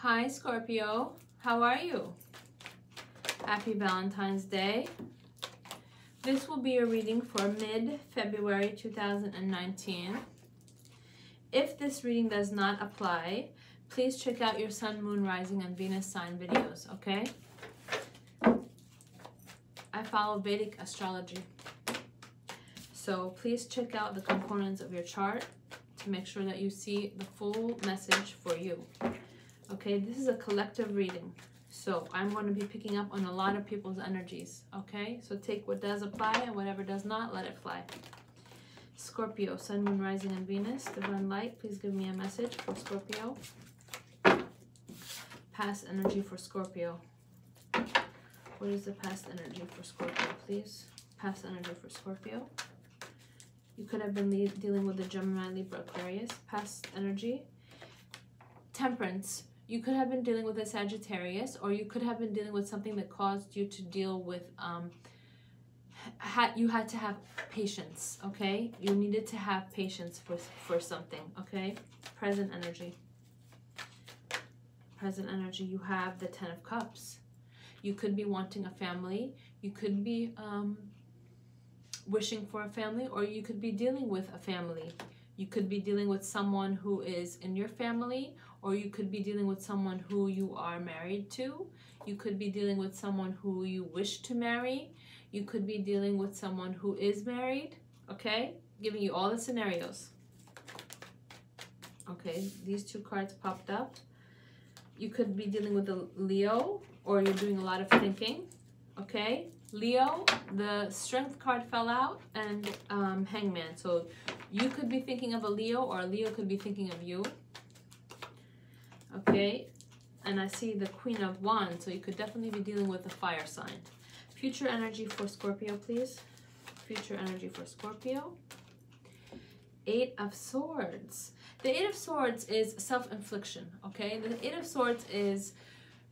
Hi Scorpio, how are you? Happy Valentine's Day. This will be a reading for mid-February 2019. If this reading does not apply, please check out your Sun, Moon, Rising, and Venus sign videos, okay? I follow Vedic astrology. So please check out the components of your chart to make sure that you see the full message for you. Okay, this is a collective reading. So I'm going to be picking up on a lot of people's energies. Okay, so take what does apply and whatever does not, let it fly. Scorpio, Sun, Moon, Rising, and Venus, Divine Light, please give me a message for Scorpio. Past energy for Scorpio. What is the past energy for Scorpio, please? Past energy for Scorpio. You could have been dealing with the Gemini, Libra, Aquarius. Past energy. Temperance. You could have been dealing with a Sagittarius, or you could have been dealing with something that caused you to deal with, you had to have patience, okay? You needed to have patience for something, okay? Present energy. Present energy, you have the Ten of Cups. You could be wanting a family. You could be wishing for a family, or you could be dealing with a family. You could be dealing with someone who is in your family, or you could be dealing with someone who you are married to. You could be dealing with someone who you wish to marry. You could be dealing with someone who is married, okay? Giving you all the scenarios. Okay, these two cards popped up. You could be dealing with a Leo, or you're doing a lot of thinking, okay? Leo, the Strength card fell out, and Hangman. So you could be thinking of a Leo, or a Leo could be thinking of you. Okay, and I see the Queen of Wands, so you could definitely be dealing with a fire sign. Future energy for Scorpio, please. Future energy for Scorpio. Eight of Swords. The Eight of Swords is self-infliction, okay? The Eight of Swords is,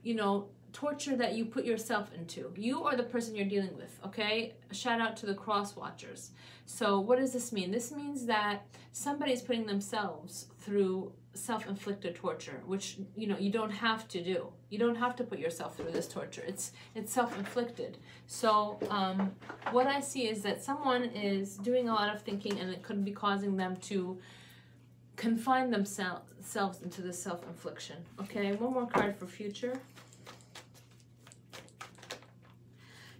you know, torture that you put yourself into. You or the person you're dealing with, okay? Shout out to the cross watchers. So what does this mean? This means that somebody's putting themselves through self-inflicted torture, which, you know, you don't have to do. You don't have to put yourself through this torture. It's self-inflicted. So what I see is that someone is doing a lot of thinking, and it could be causing them to confine themselves into this self-infliction. Okay, one more card for future.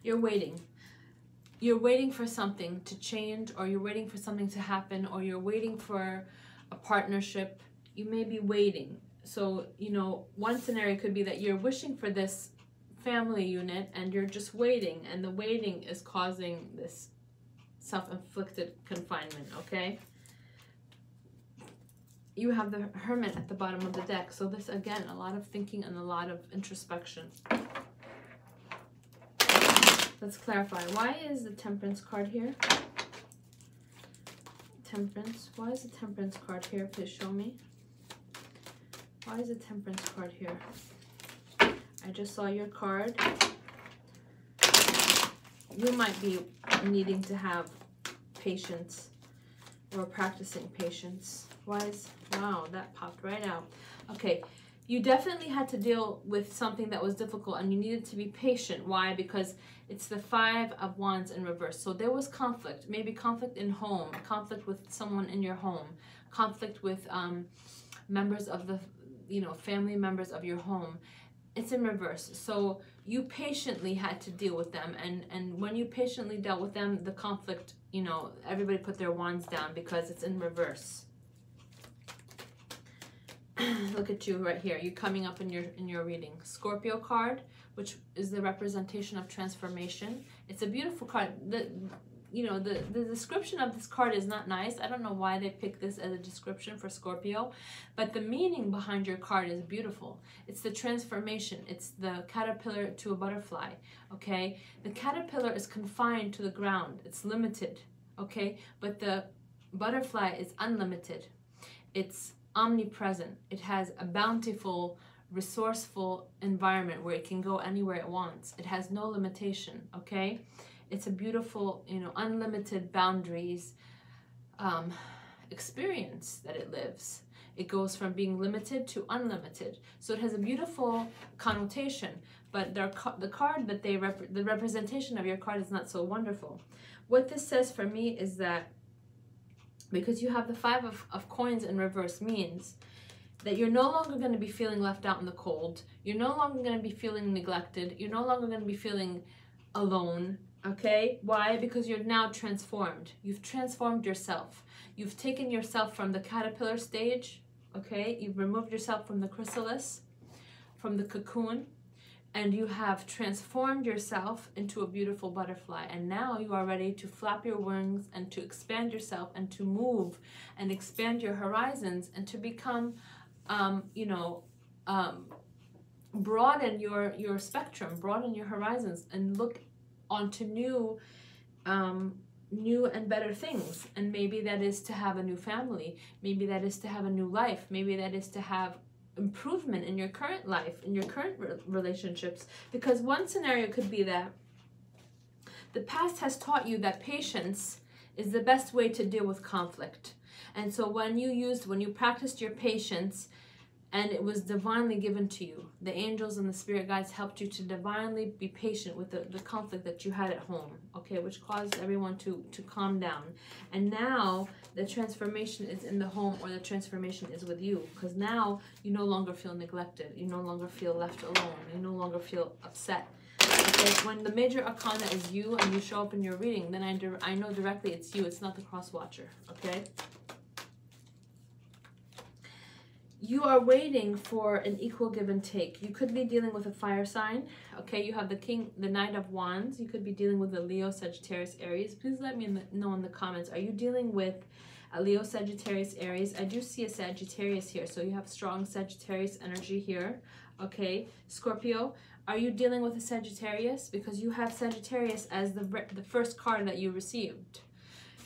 You're waiting. You're waiting for something to change, or you're waiting for something to happen, or you're waiting for a partnership. You may be waiting. So, you know, one scenario could be that you're wishing for this family unit and you're just waiting, and the waiting is causing this self-inflicted confinement, okay? You have the Hermit at the bottom of the deck. So this, again, a lot of thinking and a lot of introspection. Let's clarify. Why is the Temperance card here? Temperance. Why is the Temperance card here? Please show me. Why is the Temperance card here? I just saw your card. You might be needing to have patience, or practicing patience. Why is... Wow, that popped right out. Okay. You definitely had to deal with something that was difficult, and you needed to be patient. Why? Because it's the Five of Wands in reverse. So there was conflict, maybe conflict in home, conflict with someone in your home, conflict with members of the, you know, family members of your home. It's in reverse. So you patiently had to deal with them, and when you patiently dealt with them, the conflict, you know, everybody put their wands down because it's in reverse. Look at you right here. You coming up in your reading. Scorpio card, which is the representation of transformation. It's a beautiful card. You know, the description of this card is not nice. I don't know why they picked this as a description for Scorpio, but the meaning behind your card is beautiful. It's the transformation. It's the caterpillar to a butterfly, okay? The caterpillar is confined to the ground. It's limited, okay? But the butterfly is unlimited. It's omnipresent. It has a bountiful, resourceful environment where it can go anywhere it wants. It has no limitation, okay? It's a beautiful, you know, unlimited boundaries experience that it lives. It goes from being limited to unlimited. So it has a beautiful connotation, but the card that the representation of your card is not so wonderful. What this says for me is that because you have the 5 of coins in reverse means that you're no longer going to be feeling left out in the cold. You're no longer going to be feeling neglected. You're no longer going to be feeling alone. Okay? Why? Because you're now transformed. You've transformed yourself. You've taken yourself from the caterpillar stage. Okay? You've removed yourself from the chrysalis, from the cocoon, and you have transformed yourself into a beautiful butterfly. And now you are ready to flap your wings and to expand yourself and to move and expand your horizons and to become, broaden your spectrum, broaden your horizons, and look onto new and better things. And maybe that is to have a new family. Maybe that is to have a new life. Maybe that is to have improvement in your current life, in your current relationships. Because one scenario could be that the past has taught you that patience is the best way to deal with conflict. And so when you practiced your patience, and it was divinely given to you, the angels and the spirit guides helped you to divinely be patient with the conflict that you had at home, okay, which caused everyone to calm down. And now the transformation is in the home, or the transformation is with you, because now you no longer feel neglected, you no longer feel left alone, you no longer feel upset. Okay? When the major arcana is you and you show up in your reading, then I know directly it's you, it's not the cross watcher, okay? You are waiting for an equal give and take. You could be dealing with a fire sign. Okay, you have the Knight of Wands. You could be dealing with a Leo, Sagittarius, Aries. Please let me know in the comments. Are you dealing with a Leo, Sagittarius, Aries? I do see a Sagittarius here, so you have strong Sagittarius energy here. Okay, Scorpio, are you dealing with a Sagittarius? Because you have Sagittarius as the first card that you received.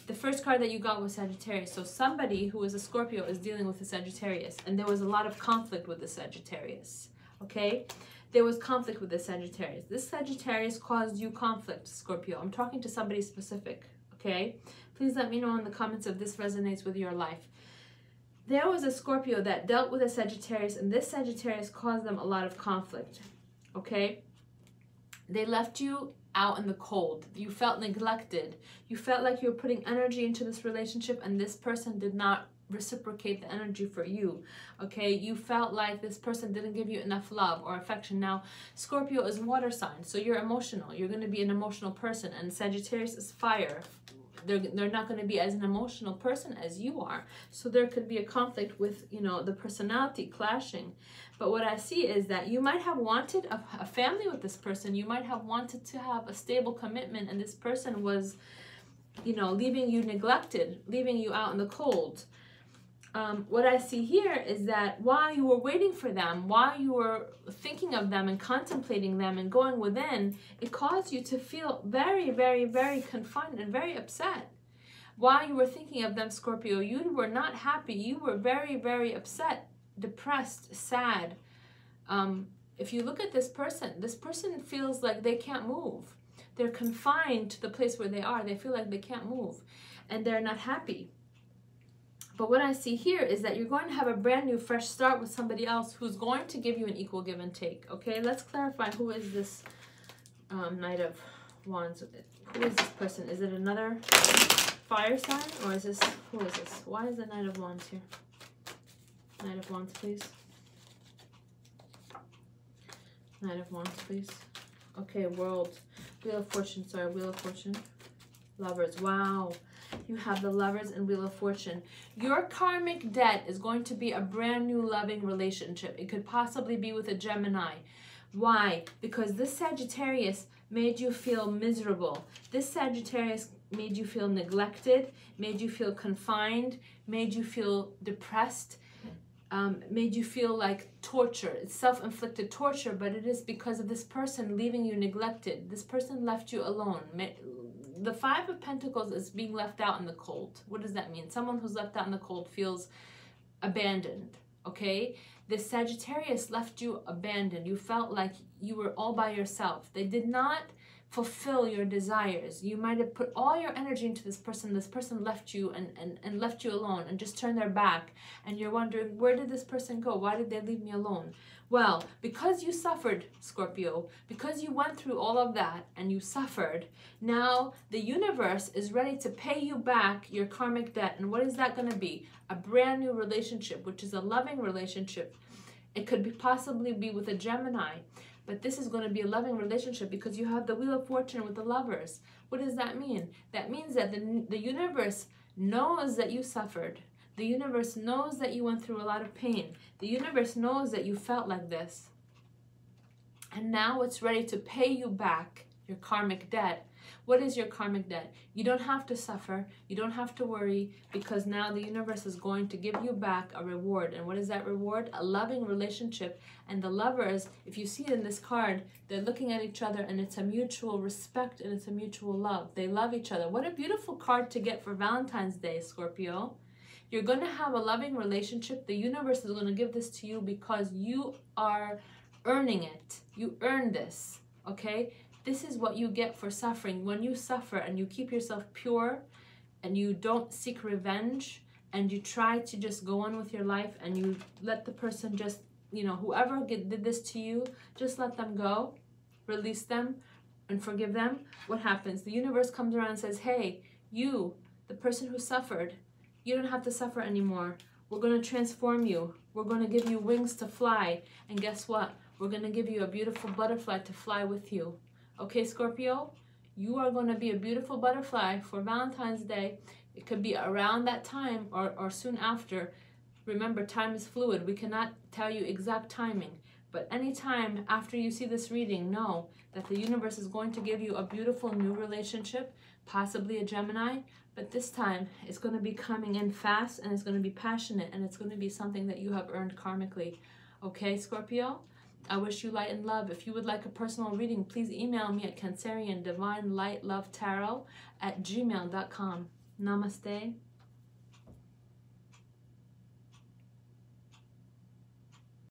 The first card that you got was Sagittarius. So somebody who is a Scorpio is dealing with a Sagittarius. And there was a lot of conflict with the Sagittarius. Okay? There was conflict with the Sagittarius. This Sagittarius caused you conflict, Scorpio. I'm talking to somebody specific. Okay? Please let me know in the comments if this resonates with your life. There was a Scorpio that dealt with a Sagittarius, and this Sagittarius caused them a lot of conflict. Okay? They left you out in the cold. You felt neglected. You felt like you were putting energy into this relationship, and this person did not reciprocate the energy for you. Okay, you felt like this person didn't give you enough love or affection. Now, Scorpio is water sign, so you're emotional. You're going to be an emotional person, and Sagittarius is fire. They're not going to be as an emotional person as you are. So there could be a conflict with, the personality clashing. But what I see is that you might have wanted a family with this person. You might have wanted to have a stable commitment, and this person was, leaving you neglected, leaving you out in the cold. What I see here is that while you were waiting for them, while you were thinking of them and contemplating them and going within, it caused you to feel very, very, very confined and very upset. While you were thinking of them, Scorpio, you were not happy. You were very, very upset, depressed, sad. If you look at this person feels like they can't move. They're confined to the place where they are. They feel like they can't move, and they're not happy. But what I see here is that you're going to have a brand new, fresh start with somebody else who's going to give you an equal give and take. Okay, let's clarify who is this Knight of Wands. Who is this person? Is it another fire sign, or is this, who is this? Why is the Knight of Wands here? Knight of Wands, please. Knight of Wands, please. Okay, World. Wheel of Fortune, sorry, Wheel of Fortune. Lovers, wow. You have the Lovers and Wheel of Fortune. Your karmic debt is going to be a brand new loving relationship. It could possibly be with a Gemini. Why? Because this Sagittarius made you feel miserable. This Sagittarius made you feel neglected, made you feel confined, made you feel depressed, made you feel like torture. It's self-inflicted torture, but it is because of this person leaving you neglected. This person left you alone. The Five of Pentacles is being left out in the cold. What does that mean? Someone who's left out in the cold feels abandoned, okay? This Sagittarius left you abandoned. You felt like you were all by yourself. They did not fulfill your desires. You might have put all your energy into this person left you and left you alone and just turned their back, and you're wondering, where did this person go? Why did they leave me alone? Well, because you suffered, Scorpio, because you went through all of that and you suffered, now the universe is ready to pay you back your karmic debt. And what is that going to be? A brand new relationship, which is a loving relationship. It could possibly be with a Gemini, but this is going to be a loving relationship because you have the Wheel of Fortune with the Lovers. What does that mean? That means that the universe knows that you suffered. The universe knows that you went through a lot of pain. The universe knows that you felt like this. And now it's ready to pay you back your karmic debt. What is your karmic debt? You don't have to suffer. You don't have to worry, because now the universe is going to give you back a reward. And what is that reward? A loving relationship. And the Lovers, if you see it in this card, they're looking at each other, and it's a mutual respect and it's a mutual love. They love each other. What a beautiful card to get for Valentine's Day, Scorpio. You're going to have a loving relationship. The universe is going to give this to you because you are earning it. You earn this, okay? This is what you get for suffering. When you suffer and you keep yourself pure and you don't seek revenge and you try to just go on with your life and you let the person just, you know, whoever did this to you, just let them go, release them and forgive them. What happens? The universe comes around and says, hey, you, the person who suffered, you don't have to suffer anymore. We're going to transform you. We're going to give you wings to fly. And guess what? We're going to give you a beautiful butterfly to fly with you. Okay, Scorpio? You are going to be a beautiful butterfly for Valentine's Day. It could be around that time or soon after. Remember, time is fluid. We cannot tell you exact timing. But anytime after you see this reading, know that the universe is going to give you a beautiful new relationship, possibly a Gemini. But this time, it's going to be coming in fast, and it's going to be passionate, and it's going to be something that you have earned karmically. Okay, Scorpio? I wish you light and love. If you would like a personal reading, please email me at Canceriandivinelightlovetarot@gmail.com. Namaste.